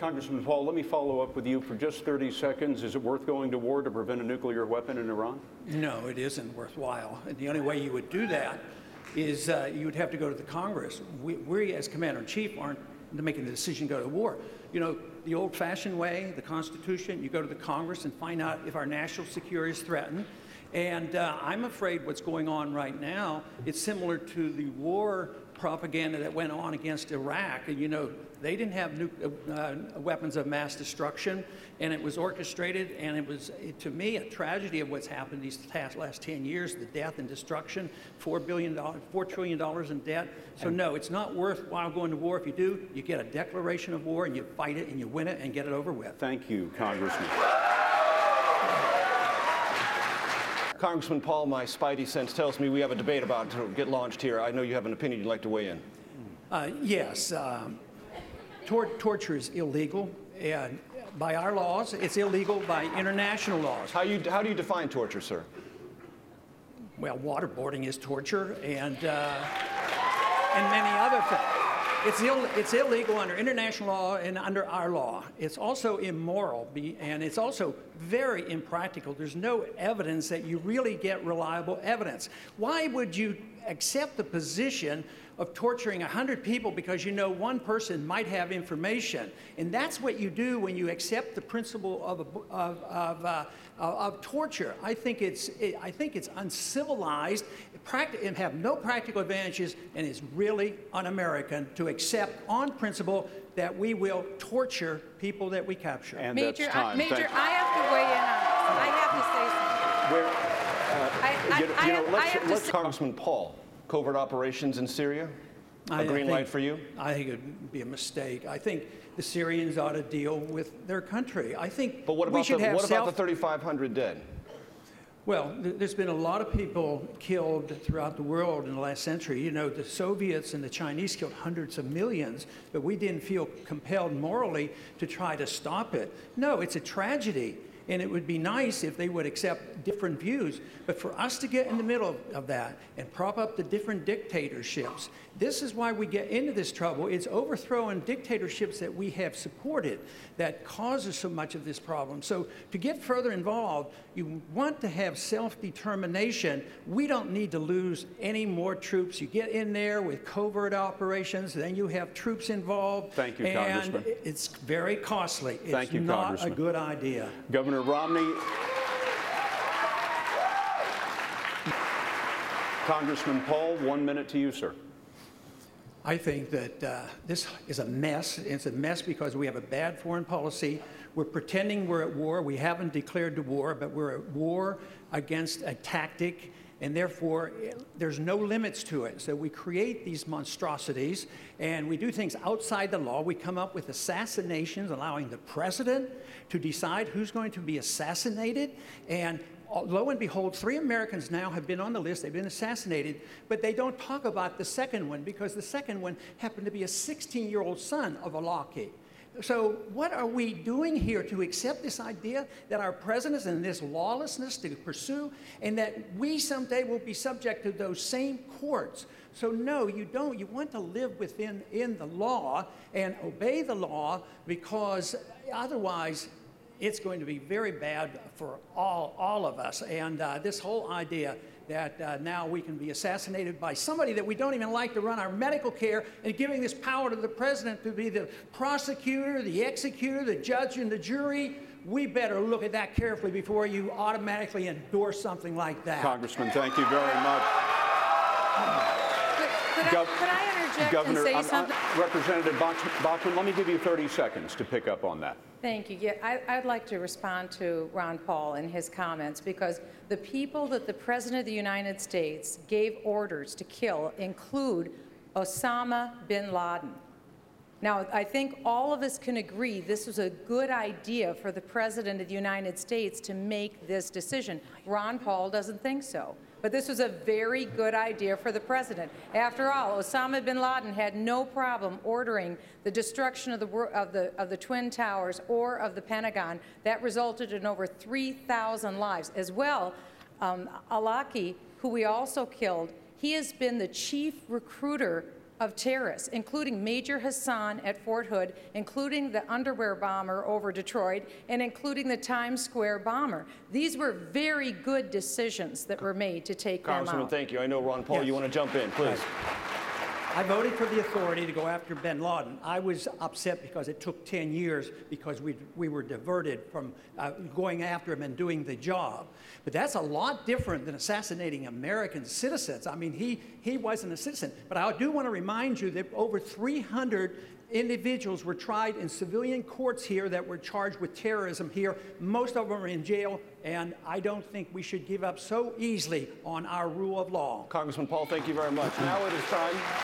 Congressman Paul, let me follow up with you for just 30 seconds. Is it worth going to war to prevent a nuclear weapon in Iran? No, it isn't worthwhile. And the only way you would do that is you would have to go to the Congress. We as Commander-in-Chief aren't making the decision to go to war. You know, the old-fashioned way, the Constitution, you go to the Congress and find out if our national security is threatened. And I'm afraid what's going on right now, it's similar to the war propaganda that went on against Iraq. And, you know, they didn't have weapons of mass destruction, and it was orchestrated, and it was, to me, a tragedy of what's happened these last 10 years, the death and destruction, $4 trillion in debt. So no, it's not worthwhile going to war. If you do, you get a declaration of war, and you fight it, and you win it, and get it over with. Thank you, Congressman. Congressman Paul, my spidey sense tells me we have a debate about to get launched here. I know you have an opinion you'd like to weigh in. Yes. Torture is illegal, and by our laws, it's illegal by international laws. How do you define torture, sir? Well, waterboarding is torture, and many other things. It's illegal under international law and under our law. It's also immoral, and it's also very impractical. There's no evidence that you really get reliable evidence. Why would you accept the position of torturing 100 people because you know one person might have information? And that's what you do when you accept the principle of torture. I think it's uncivilized, and have no practical advantages, and it's really un-American to accept on principle that we will torture people that we capture. And Major, that's time. Major, I have to weigh in on this. I have to say something. Let's Congressman Paul, covert operations in Syria, a green light for you? I think it would be a mistake. I think the Syrians ought to deal with their country. I think But what about the 3,500 dead? Well, there's been a lot of people killed throughout the world in the last century. You know, the Soviets and the Chinese killed hundreds of millions, but we didn't feel compelled morally to try to stop it. No, it's a tragedy, and it would be nice if they would accept different views. But for us to get in the middle of that and prop up the different dictatorships, this is why we get into this trouble. It's overthrowing dictatorships that we have supported that causes so much of this problem. So to get further involved, you want to have self-determination. We don't need to lose any more troops. You get in there with covert operations, then you have troops involved. Thank you, Congressman. And it's very costly. Thank you, It's not Congressman. a good idea. Governor Romney. Congressman Paul, 1 minute to you, sir. I think that this is a mess. It's a mess because we have a bad foreign policy. We're pretending we're at war. We haven't declared the war, but we're at war against a tactic, and therefore there's no limits to it. So we create these monstrosities, and we do things outside the law. We come up with assassinations, allowing the president to decide who's going to be assassinated, and lo and behold, 3 Americans now have been on the list. They've been assassinated, but they don't talk about the second one because the second one happened to be a 16-year-old son of Alaki. So what are we doing here to accept this idea that our president is in this lawlessness to pursue, and that we someday will be subject to those same courts? So no, you don't. You want to live within the law and obey the law, because otherwise it's going to be very bad for all of us. And this whole idea that now we can be assassinated by somebody that we don't even like to run our medical care, and giving this power to the president to be the prosecutor, the executor, the judge, and the jury, we better look at that carefully before you automatically endorse something like that. Congressman, thank you very much. Could I interject Governor, and say something? Representative Bachman, let me give you 30 seconds to pick up on that. Thank you. Yeah, I'd like to respond to Ron Paul and his comments, because the people that the President of the United States gave orders to kill include Osama bin Laden. Now, I think all of us can agree this was a good idea for the President of the United States to make this decision. Ron Paul doesn't think so. But this was a very good idea for the president. After all, Osama bin Laden had no problem ordering the destruction of the Twin Towers or of the Pentagon. That resulted in over 3,000 lives. As well, Alaki, who we also killed, he has been the chief recruiter of terrorists, including Major Hassan at Fort Hood, including the underwear bomber over Detroit, and including the Times Square bomber. These were very good decisions that were made to take them Congressman, out. thank you. I know, Ron Paul, Yes. you want to jump in, please. I voted for the authority to go after bin Laden. I was upset because it took 10 years because we were diverted from going after him and doing the job. But that's a lot different than assassinating American citizens. I mean, he wasn't a citizen. But I do want to remind you that over 300 individuals were tried in civilian courts here that were charged with terrorism here. Most of them are in jail, and I don't think we should give up so easily on our rule of law. Congressman Paul, thank you very much. Now it is time